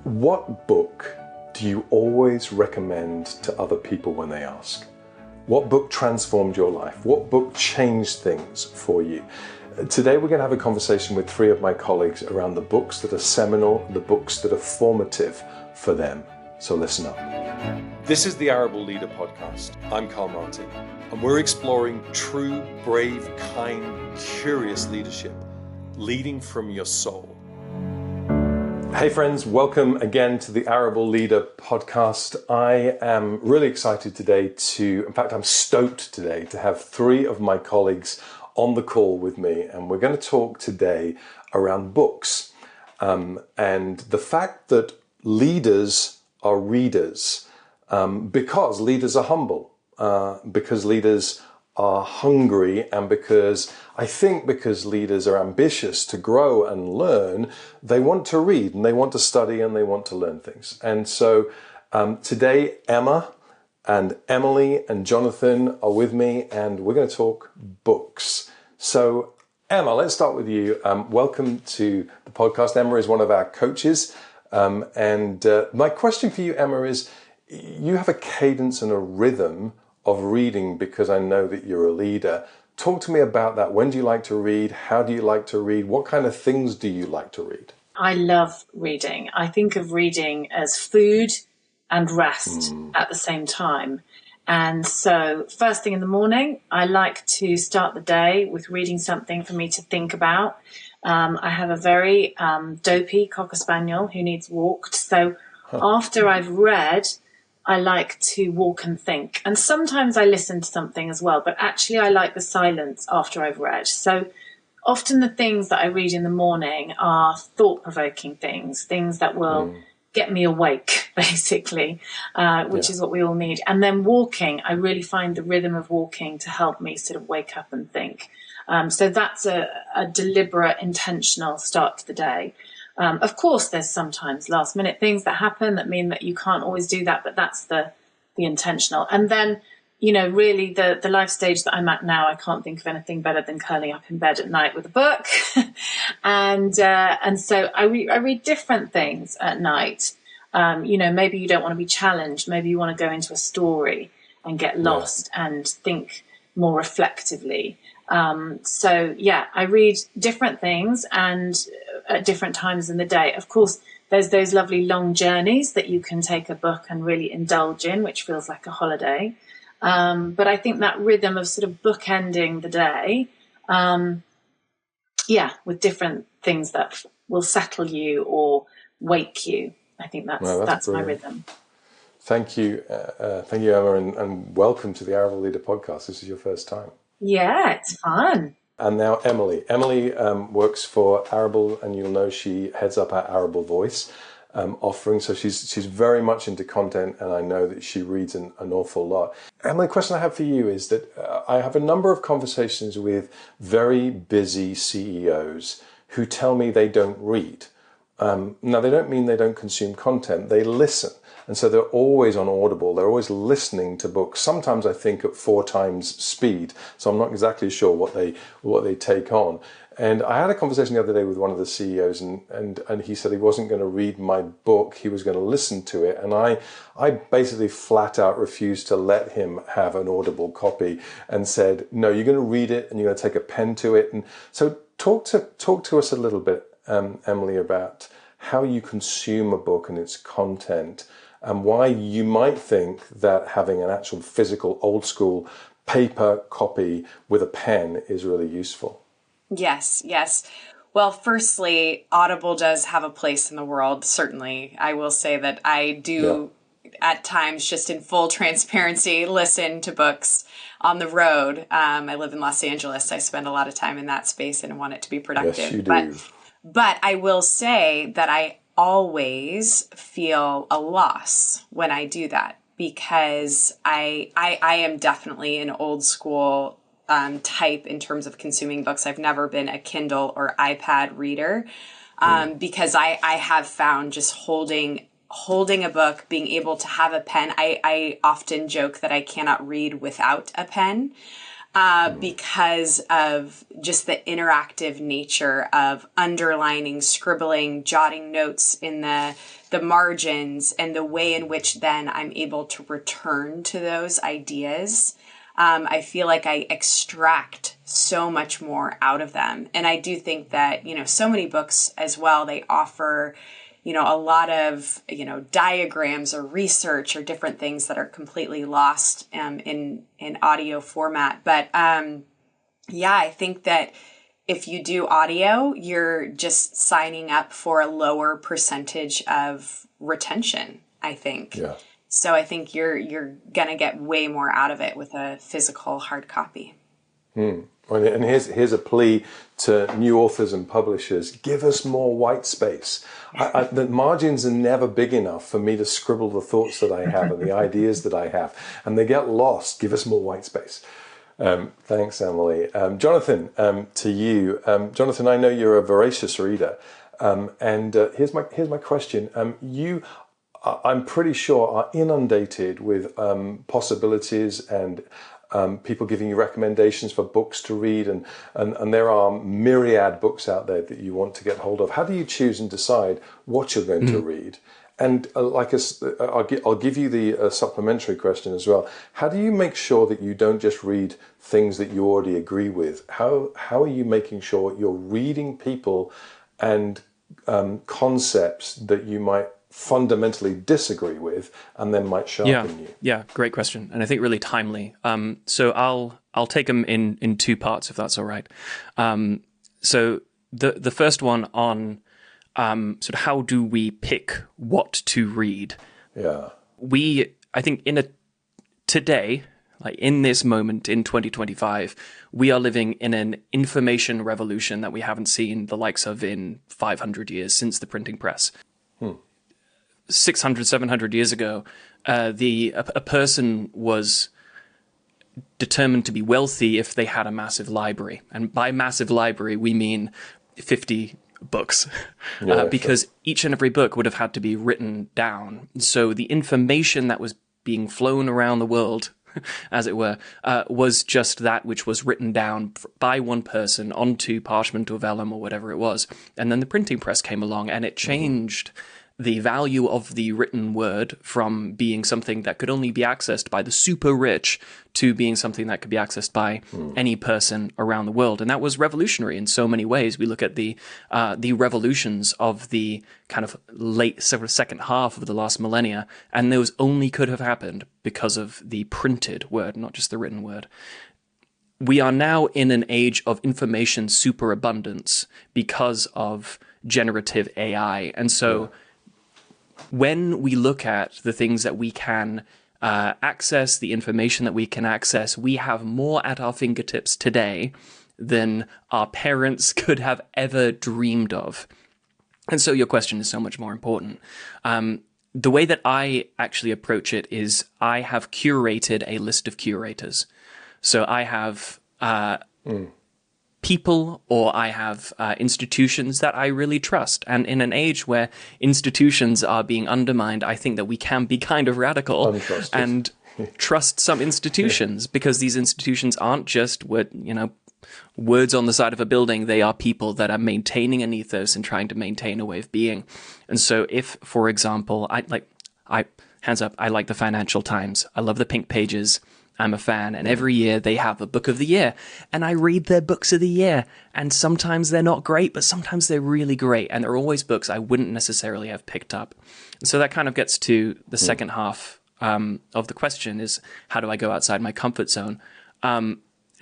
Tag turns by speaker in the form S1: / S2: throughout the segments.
S1: What book do you always recommend to other people when they ask? What book transformed your life? What book changed things for you? Today we're going to have a conversation with three of my colleagues around the books that are seminal, the books that are formative for them. So listen up. This is the Arable Leader podcast. I'm Karl Martin, and we're exploring true, brave, kind, curious leadership, leading from your soul. Hey friends, welcome again to the Arable Leader podcast. I am really excited today I'm stoked today to have three of my colleagues on the call with me, and we're going to talk today around books and the fact that leaders are readers because leaders are humble, because leaders are hungry, and because leaders are ambitious to grow and learn, they want to read and they want to study and they want to learn things. And so today, Emma and Emily and Jonathan are with me, and we're going to talk books. So Emma, let's start with you. Welcome to the podcast. Emma is one of our coaches. And my question for you, Emma, is you have a cadence and a rhythm of reading because I know that you're a leader. Talk to me about that. When do you like to read? How do you like to read? What kind of things do you like to read?
S2: I love reading. I think of reading as food and rest at the same time. And so first thing in the morning, I like to start the day with reading something for me to think about. I have a very dopey Cocker Spaniel who needs walked. So after I've read, I like to walk and think. And sometimes I listen to something as well, but actually I like the silence after I've read. So often the things that I read in the morning are thought-provoking things that will get me awake, basically, which is what we all need. And then walking, I really find the rhythm of walking to help me sort of wake up and think. So that's a deliberate, intentional start to the day. Of course, there's sometimes last minute things that happen that mean that you can't always do that, but that's the intentional. And then, really the life stage that I'm at now, I can't think of anything better than curling up in bed at night with a book. and so I read different things at night. Maybe you don't want to be challenged. Maybe you want to go into a story and get lost and think more reflectively. I read different things and at different times in the day. Of course, there's those lovely long journeys that you can take a book and really indulge in, which feels like a holiday. But I think that rhythm of sort of bookending the day, with different things that will settle you or wake you. I think that's my rhythm.
S1: Thank you, Emma, and welcome to the Arable Leader podcast. This is your first time.
S2: Yeah, it's fun.
S1: And now Emily. Emily works for Arable, and you'll know she heads up our Arable Voice offering. So she's very much into content, and I know that she reads an awful lot. Emily, the question I have for you is that I have a number of conversations with very busy CEOs who tell me they don't read. Now, they don't mean they don't consume content. They listen. And so they're always on Audible. They're always listening to books. Sometimes I think at 4 times speed. So I'm not exactly sure what they take on. And I had a conversation the other day with one of the CEOs, and he said he wasn't going to read my book. He was going to listen to it. And I basically flat out refused to let him have an Audible copy and said, no, you're going to read it and you're going to take a pen to it. And so talk to us a little bit, Emily, about how you consume a book and its content, and why you might think that having an actual physical, old school paper copy with a pen is really useful.
S3: Yes. Well, firstly, Audible does have a place in the world, certainly. I will say that I do, at times, just in full transparency, listen to books on the road. I live in Los Angeles. I spend a lot of time in that space and want it to be productive.
S1: Yes, you do.
S3: But I will say that I always feel a loss when I do that, because I am definitely an old school type in terms of consuming books. I've never been a Kindle or iPad reader because I have found just holding a book, being able to have a pen. I often joke that I cannot read without a pen. because of just the interactive nature of underlining, scribbling, jotting notes in the margins, and the way in which then I'm able to return to those ideas. I feel like I extract so much more out of them. And I do think that, so many books as well, they offer, a lot of, diagrams or research or different things that are completely lost in audio format. But I think that if you do audio, you're just signing up for a lower percentage of retention, I think.
S1: Yeah.
S3: So I think you're going to get way more out of it with a physical hard copy.
S1: And here's a plea to new authors and publishers: give us more white space. The margins are never big enough for me to scribble the thoughts that I have and the ideas that I have, and they get lost. Give us more white space. Thanks, Emily. Jonathan, to you. Jonathan, I know you're a voracious reader, and here's my question. You, I'm pretty sure, are inundated with possibilities and people giving you recommendations for books to read, and there are myriad books out there that you want to get hold of. How do you choose and decide what you're going to read? And I'll give you the supplementary question as well. How do you make sure that you don't just read things that you already agree with? How are you making sure you're reading people and concepts that you might fundamentally disagree with and then might sharpen you?
S4: Yeah, great question, and I think really timely. So I'll take them in two parts, if that's all right. So the first one on sort of how do we pick what to read?
S1: Yeah.
S4: I think today, like in this moment in 2025, we are living in an information revolution that we haven't seen the likes of in 500 years since the printing press. 600, 700 years ago, a person was determined to be wealthy if they had a massive library. And by massive library, we mean 50 books, because each and every book would have had to be written down. So the information that was being flown around the world, as it were, was just that which was written down by one person onto parchment or vellum or whatever it was. And then the printing press came along and it changed the value of the written word from being something that could only be accessed by the super rich to being something that could be accessed by any person around the world. And that was revolutionary in so many ways. We look at the revolutions of the kind of late sort of second half of the last millennia, and those only could have happened because of the printed word, not just the written word. We are now in an age of information superabundance because of generative AI. And so when we look at the things that we can access, the information that we can access, we have more at our fingertips today than our parents could have ever dreamed of. And so your question is so much more important. The way that I actually approach it is I have curated a list of curators. So I have people, or I have institutions that I really trust. And in an age where institutions are being undermined, I think that we can be kind of radical and trust some institutions, because these institutions aren't just words on the side of a building. They are people that are maintaining an ethos and trying to maintain a way of being. And so if, for example, hands up, I like the Financial Times. I love the pink pages. I'm a fan, and every year they have a book of the year, and I read their books of the year, and sometimes they're not great, but sometimes they're really great, and they're always books I wouldn't necessarily have picked up. And so that kind of gets to the second half of the question, is how do I go outside my comfort zone? And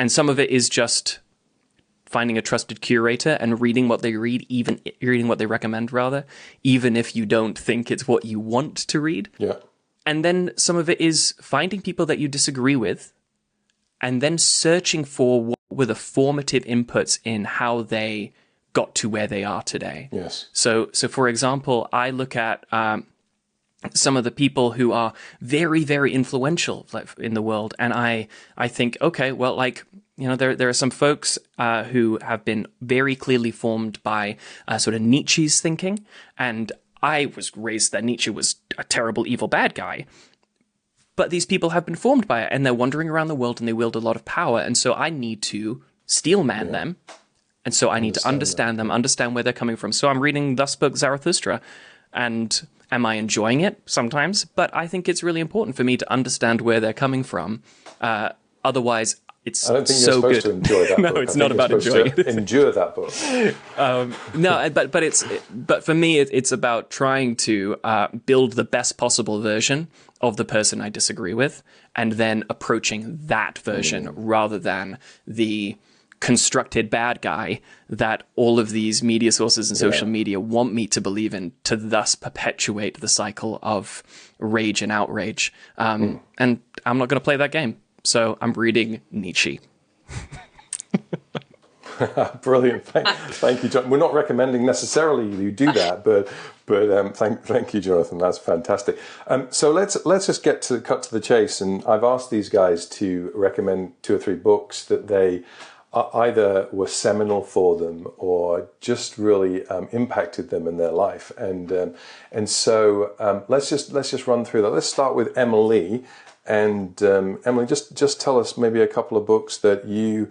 S4: some of it is just finding a trusted curator and reading what they read, even reading what they recommend, rather, even if you don't think it's what you want to read.
S1: Yeah.
S4: And then some of it is finding people that you disagree with and then searching for what were the formative inputs in how they got to where they are today.
S1: Yes.
S4: So for example, I look at some of the people who are very, very influential in the world, and I think, okay, well, there are some folks who have been very clearly formed by sort of Nietzsche's thinking, and I was raised that Nietzsche was a terrible, evil, bad guy. but these people have been formed by it, and they're wandering around the world, and they wield a lot of power. And so I need to steelman them. And so I need to understand them, understand where they're coming from. So I'm reading Thus Spoke Zarathustra, and am I enjoying it? Sometimes. But I think it's really important for me to understand where they're coming from. Otherwise, it's
S1: I don't think
S4: so
S1: you're supposed
S4: good.
S1: to enjoy that book.
S4: No, it's not about enjoying it.
S1: Endure that book.
S4: No, but for me, it's about trying to build the best possible version of the person I disagree with, and then approaching that version rather than the constructed bad guy that all of these media sources and social media want me to believe in, to thus perpetuate the cycle of rage and outrage. And I'm not going to play that game. So I'm reading Nietzsche.
S1: Brilliant. Thank you, John. We're not recommending necessarily you do that, but thank you, Jonathan. That's fantastic. So let's just cut to the chase. And I've asked these guys to recommend 2 or 3 books that they either were seminal for them or just really impacted them in their life. And so let's just run through that. Let's start with Emily. And Emily, just tell us maybe a couple of books that you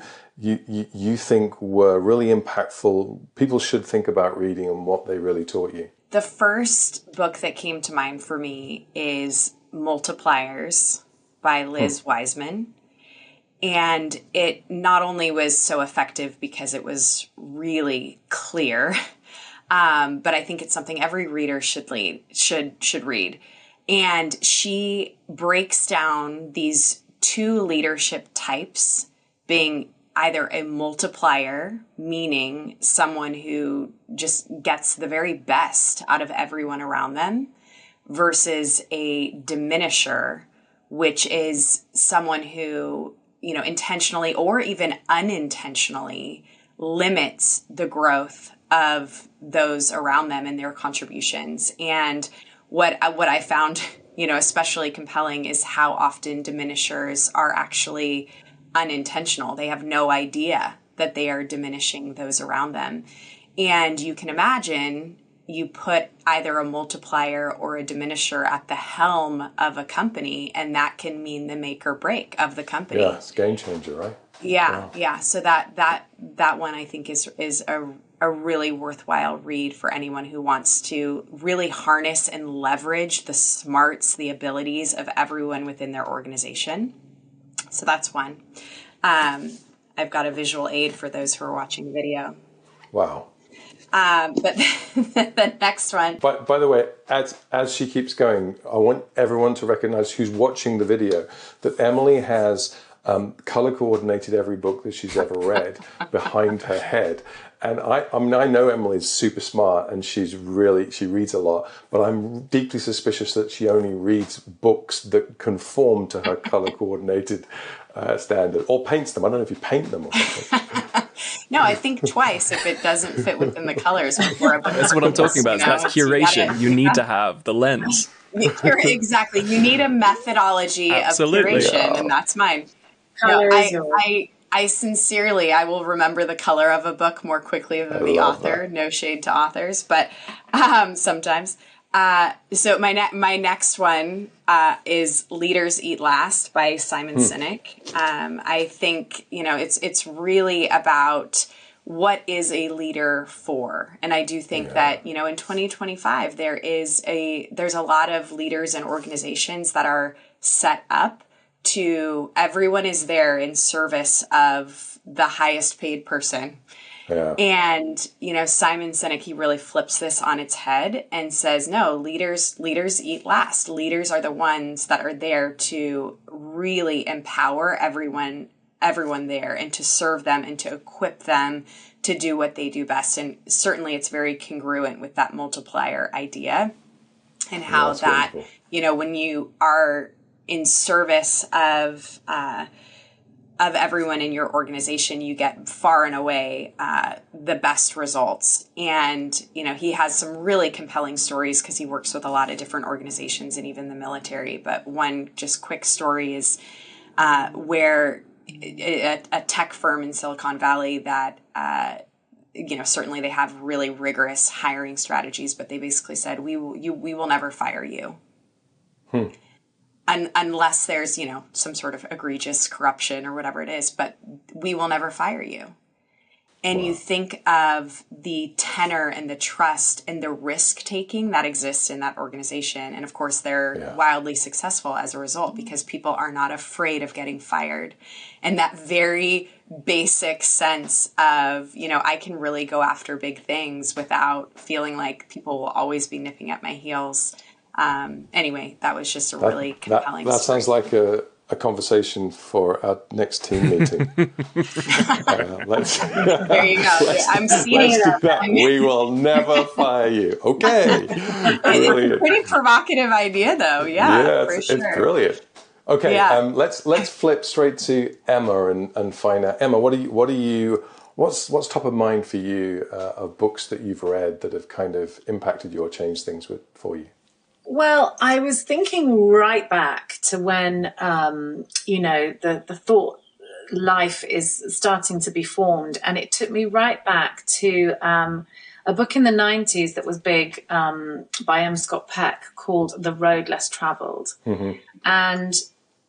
S1: think were really impactful, people should think about reading, and what they really taught you.
S3: The first book that came to mind for me is Multipliers by Liz Wiseman. And it not only was so effective because it was really clear, but I think it's something every reader should read. And she breaks down these 2 leadership types, being either a multiplier, meaning someone who just gets the very best out of everyone around them, versus a diminisher, which is someone who, intentionally or even unintentionally limits the growth of those around them and their contributions. And what I found, especially compelling is how often diminishers are actually unintentional. They have no idea that they are diminishing those around them. And you can imagine you put either a multiplier or a diminisher at the helm of a company, and that can mean the make or break of the company.
S1: Yeah, it's a game changer, right?
S3: Yeah. So that one I think is a really worthwhile read for anyone who wants to really harness and leverage the smarts, the abilities of everyone within their organization. So that's one. I've got a visual aid for those who are watching the video.
S1: Wow.
S3: But the next one.
S1: By the way, as she keeps going, I want everyone to recognize who's watching the video that Emily has color coordinated every book that she's ever read behind her head. And I know Emily's super smart and she reads a lot, but I'm deeply suspicious that she only reads books that conform to her color coordinated standard, or paints them. I don't know if you paint them or something.
S3: No, I think twice if it doesn't fit within the colors before a book.
S4: That's what I'm talking about. That's curation. You need to have the lens.
S3: Exactly. You need a methodology of curation, and that's mine. I sincerely, I will remember the color of a book more quickly than the author. That. No shade to authors, but sometimes. So my next one is Leaders Eat Last by Simon Sinek. I think, it's really about what is a leader for. And I do think that, in 2025, there's a lot of leaders and organizations that are set up to everyone is there in service of the highest paid person. Yeah. And, Simon Sinek, he really flips this on its head and says, no, leaders eat last. Leaders are the ones that are there to really empower everyone there and to serve them and to equip them to do what they do best. And certainly it's very congruent with that multiplier idea and how that, when you are in service of everyone in your organization, you get far and away the best results. And, he has some really compelling stories because he works with a lot of different organizations and even the military. But one just quick story is where a tech firm in Silicon Valley that, certainly they have really rigorous hiring strategies, but they basically said, we will never fire you. unless there's, some sort of egregious corruption or whatever it is, but we will never fire you. And you think of the tenor and the trust and the risk taking that exists in that organization. And of course, they're wildly successful as a result because people are not afraid of getting fired. And that very basic sense of, I can really go after big things without feeling like people will always be nipping at my heels. Anyway, that was just a really compelling
S1: That sounds like a conversation for our next team meeting.
S3: There you go. I'm seeing
S1: that. We will never fire you. Okay.
S3: It's a pretty provocative idea, though. Yeah, for sure.
S1: It's brilliant. Okay, let's flip straight to Emma and find out. Emma, what's top of mind for you of books that you've read that have kind of impacted you or changed things for you?
S2: Well, I was thinking right back to when, the thought life is starting to be formed. And it took me right back to a book in the 90s that was big by M. Scott Peck called The Road Less Traveled. Mm-hmm. And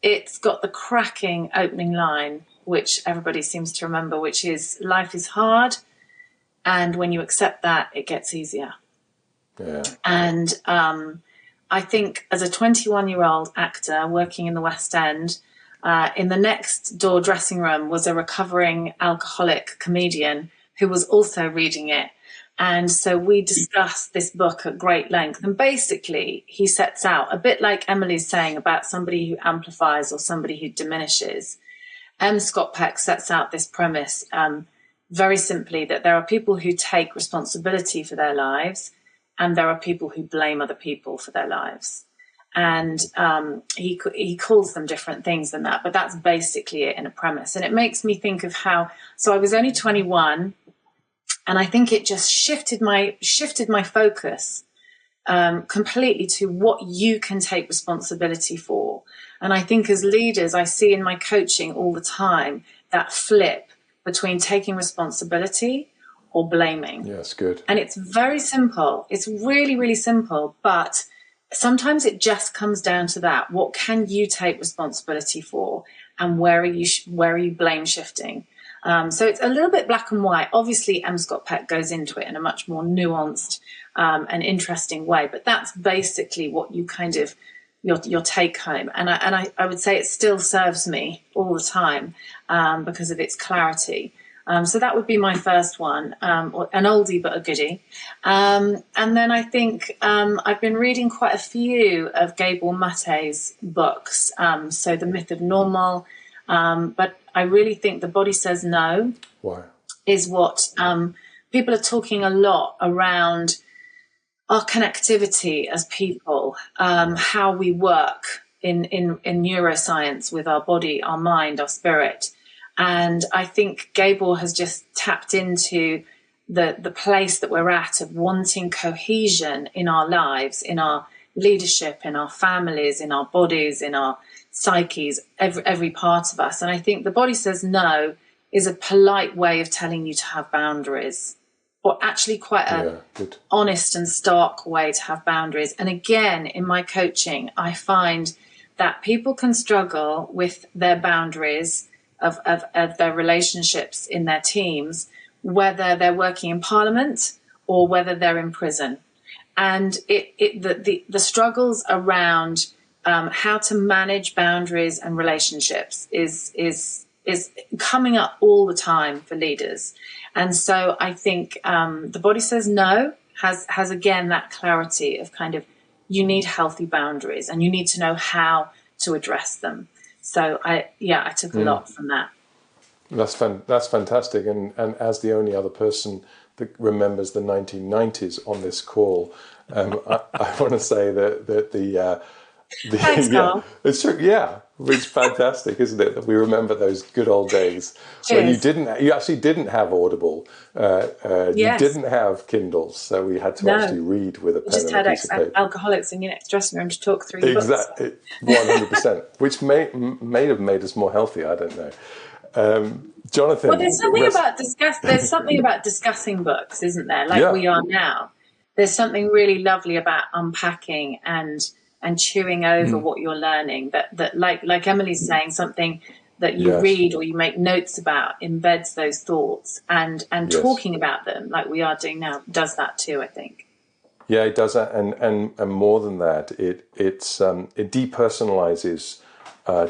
S2: it's got the cracking opening line, which everybody seems to remember, which is, life is hard. And when you accept that, it gets easier. Yeah. And I think as a 21-year-old actor working in the West End, in the next door dressing room was a recovering alcoholic comedian who was also reading it. And so we discussed this book at great length. And basically, he sets out, a bit like Emily's saying about somebody who amplifies or somebody who diminishes. M. Scott Peck sets out this premise very simply that there are people who take responsibility for their lives, and there are people who blame other people for their lives. And he calls them different things than that, but that's basically it in a premise. And it makes me think of so I was only 21, and I think it just shifted my focus completely to what you can take responsibility for. And I think as leaders, I see in my coaching all the time that flip between taking responsibility or blaming.
S1: Yes, good.
S2: And it's very simple. It's really, really simple. But sometimes it just comes down to that. What can you take responsibility for? And where are you blame shifting? So it's a little bit black and white. Obviously, M. Scott Peck goes into it in a much more nuanced and interesting way. But that's basically what you kind of, your take home. And I would say it still serves me all the time because of its clarity. So that would be my first one, an oldie but a goodie. And then I think I've been reading quite a few of Gabor Mate's books. So The Myth of Normal, but I really think The Body Says No.
S1: Why?
S2: Is what people are talking a lot around our connectivity as people, how we work in neuroscience with our body, our mind, our spirit. And I think Gabor has just tapped into the place that we're at of wanting cohesion in our lives, in our leadership, in our families, in our bodies, in our psyches, every part of us. And I think The Body Says No is a polite way of telling you to have boundaries, or actually quite a honest and stark way to have boundaries. And again, in my coaching, I find that people can struggle with their boundaries of their relationships in their teams, whether they're working in Parliament or whether they're in prison. And the struggles around how to manage boundaries and relationships is coming up all the time for leaders. And so I think The Body Says No has again that clarity of kind of, you need healthy boundaries and you need to know how to address them. So I took a lot from that.
S1: That's fantastic. And as the only other person that remembers the 1990s on this call, I want to say that
S2: Thanks, Karl.
S1: It's true. Yeah, it's fantastic, isn't it? That we remember those good old days when you actually didn't have Audible, you didn't have Kindles, so we had to actually read with a pen and a piece of paper.
S2: Just had alcoholics in your next dressing room to talk through your books.
S1: Exactly, 100%. Which may have made us more healthy. I don't know. Jonathan.
S2: Well, there's something about discussing books, isn't there? Like we are now. There's something really lovely about unpacking and and chewing over what you're learning. That like Emily's saying, something that you read or you make notes about embeds those thoughts, and talking about them like we are doing now does that too, I think.
S1: Yeah, it does that, and more than that, it depersonalizes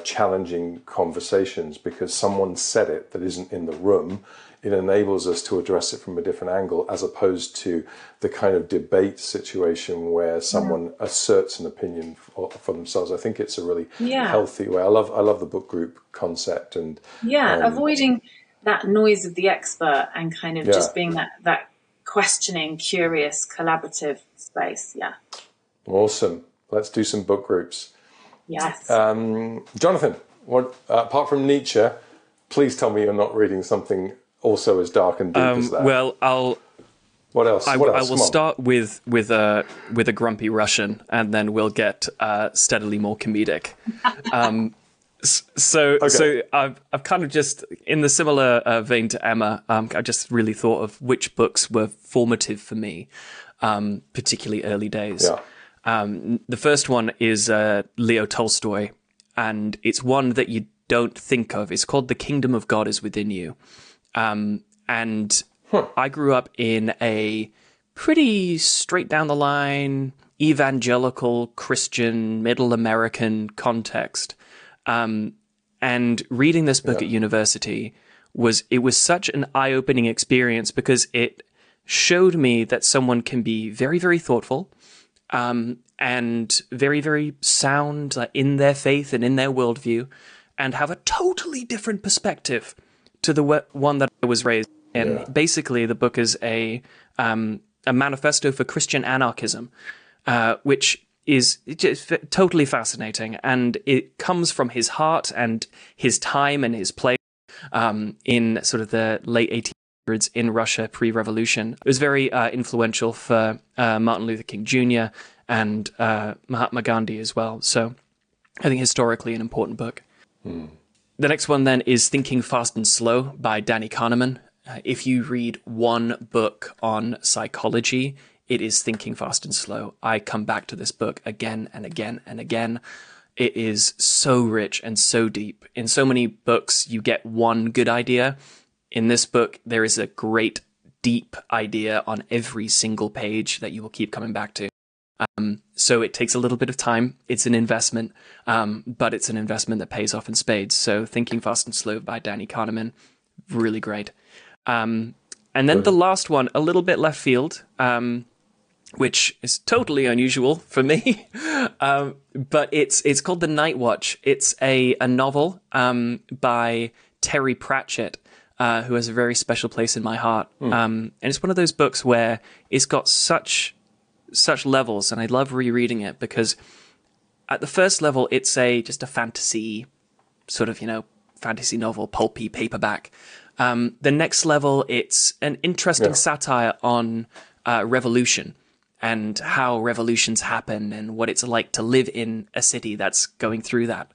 S1: challenging conversations, because someone said it that isn't in the room. It enables us to address it from a different angle, as opposed to the kind of debate situation where someone asserts an opinion for themselves. I think it's a really healthy way. I love the book group concept, and
S2: avoiding that noise of the expert and kind of just being that questioning, curious, collaborative space. Yeah.
S1: Awesome. Let's do some book groups.
S2: Yes.
S1: Jonathan, what apart from Nietzsche, please tell me you're not reading something also as dark and deep as that.
S4: Well,
S1: What else?
S4: I will start with a grumpy Russian, and then we'll get steadily more comedic. So I've kind of just, in the similar vein to Emma, I just really thought of which books were formative for me, particularly early days. Yeah. The first one is Leo Tolstoy, and it's one that you don't think of. It's called The Kingdom of God is Within You. And I grew up in a pretty straight down the line, evangelical, Christian, middle American context. And reading this book at university was such an eye-opening experience, because it showed me that someone can be very, very thoughtful, and very, very sound in their faith and in their worldview, and have a totally different perspective to the one that I was raised in. Yeah. Basically, the book is a manifesto for Christian anarchism, which is just totally fascinating, and it comes from his heart and his time and his place in sort of the late 1800s in Russia pre-revolution. It was very influential for Martin Luther King Jr. and Mahatma Gandhi as well. So I think historically an important book. The next one then is Thinking Fast and Slow by Daniel Kahneman. If you read one book on psychology, it is Thinking Fast and Slow. I come back to this book again and again and again. It is so rich and so deep. In so many books, you get one good idea. In this book, there is a great deep idea on every single page that you will keep coming back to. So it takes a little bit of time. It's an investment, but it's an investment that pays off in spades. So Thinking Fast and Slow by Daniel Kahneman, really great. And then the last one, a little bit left field, which is totally unusual for me, but it's called The Night Watch. It's a novel by Terry Pratchett, who has a very special place in my heart. And it's one of those books where it's got such levels, and I love rereading it, because at the first level it's just a fantasy sort of, fantasy novel, pulpy paperback. The next level, it's an interesting satire on revolution and how revolutions happen and what it's like to live in a city that's going through that.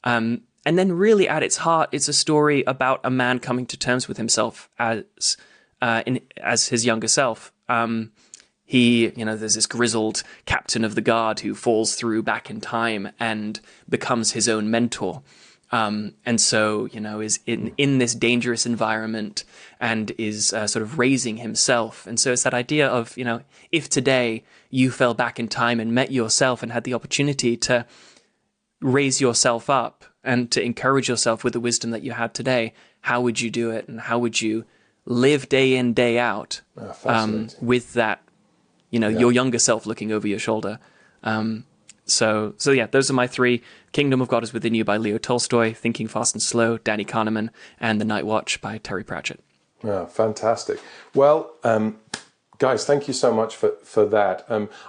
S4: And then really at its heart, it's a story about a man coming to terms with himself as his younger self. There's this grizzled captain of the guard who falls through back in time and becomes his own mentor. And so, is in this dangerous environment and is sort of raising himself. And so it's that idea of, if today you fell back in time and met yourself and had the opportunity to raise yourself up and to encourage yourself with the wisdom that you had today, how would you do it? And how would you live day in, day out with that, your younger self looking over your shoulder? So yeah, those are my three. Kingdom of God is Within You by Leo Tolstoy, Thinking Fast and Slow, Daniel Kahneman, and The Night Watch by Terry Pratchett. Yeah,
S1: fantastic. Well, guys, thank you so much for that.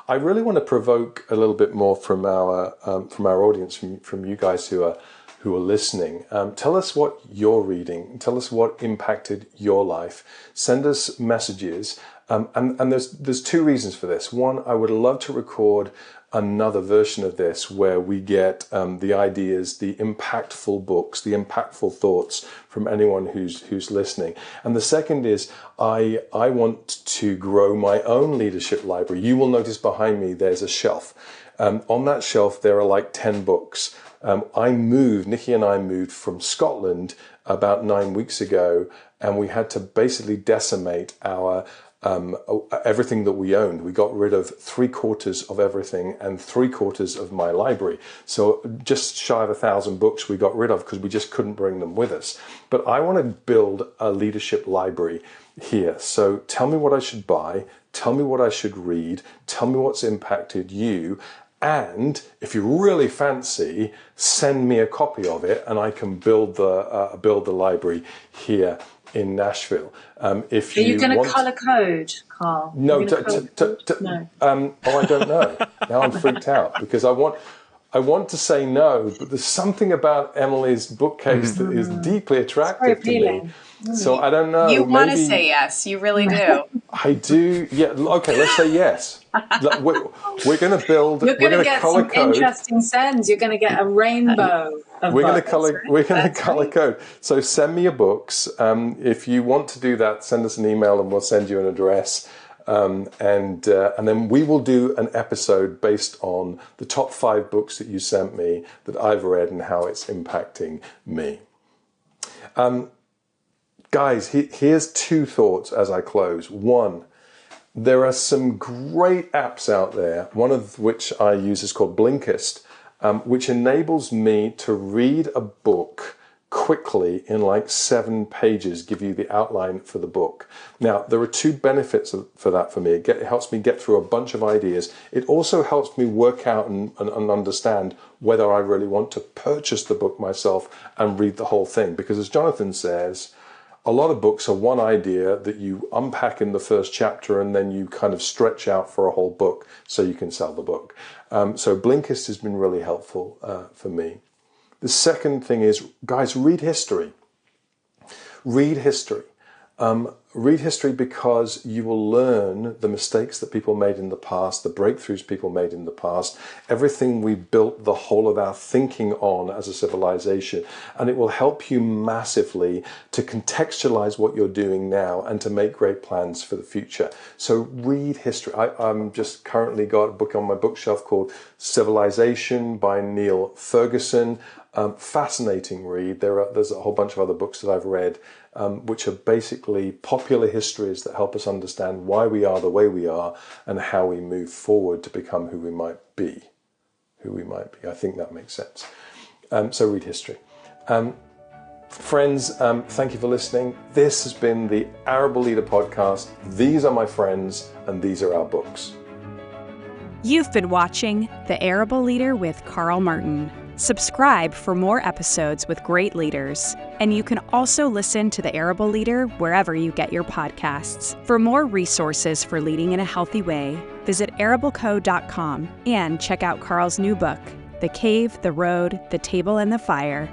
S1: I really want to provoke a little bit more from our audience, from you guys who are listening. Tell us what you're reading. Tell us what impacted your life. Send us messages. And there's two reasons for this. One, I would love to record another version of this where we get the ideas, the impactful books, the impactful thoughts from anyone who's listening. And the second is I want to grow my own leadership library. You will notice behind me there's a shelf. On that shelf, there are like 10 books. Nikki and I moved from Scotland about 9 weeks ago, and we had to basically decimate our everything that we owned. We got rid of 3/4 of everything and 3/4 of my library. So just shy of 1,000 books we got rid of because we just couldn't bring them with us. But I want to build a leadership library here. So tell me what I should buy. Tell me what I should read. Tell me what's impacted you. And if you really fancy, send me a copy of it, and I can build the library here in Nashville. If
S2: Are you going to colour code, Carl?
S1: No, I don't know. Now I'm freaked out because I want to say no, but there's something about Emily's bookcase that is deeply attractive to me. So I don't know.
S3: You want to say yes. You really do.
S1: I do. Yeah. Okay. Let's say yes. We're going to build.
S2: You're going to get some interesting sends. You're going to get a rainbow.
S1: We're going to color code. So send me your books. If you want to do that, send us an email and we'll send you an address. And then we will do an episode based on the top 5 books that you sent me that I've read and how it's impacting me. Guys, here's 2 thoughts as I close. 1, there are some great apps out there, one of which I use is called Blinkist, which enables me to read a book quickly in like 7 pages, give you the outline for the book. Now, there are 2 benefits for that for me. It helps me get through a bunch of ideas. It also helps me work out and understand whether I really want to purchase the book myself and read the whole thing. Because as Jonathan says, a lot of books are one idea that you unpack in the first chapter and then you kind of stretch out for a whole book so you can sell the book. So Blinkist has been really helpful for me. The second thing is, guys, read history. Read history. Read history because you will learn the mistakes that people made in the past, the breakthroughs people made in the past, everything we built the whole of our thinking on as a civilization. And it will help you massively to contextualize what you're doing now and to make great plans for the future. So read history. I'm just currently got a book on my bookshelf called Civilization by Neil Ferguson. Fascinating read. There's a whole bunch of other books that I've read which are basically popular histories that help us understand why we are the way we are and how we move forward to become who we might be. I think that makes sense. So read history. Friends, thank you for listening. This has been the Arable Leader podcast. These are my friends and these are our books.
S5: You've been watching The Arable Leader with Karl Martin. Subscribe for more episodes with great leaders. And you can also listen to The Arable Leader wherever you get your podcasts. For more resources for leading in a healthy way, visit arableco.com and check out Karl's new book, The Cave, the Road, the Table, and the Fire: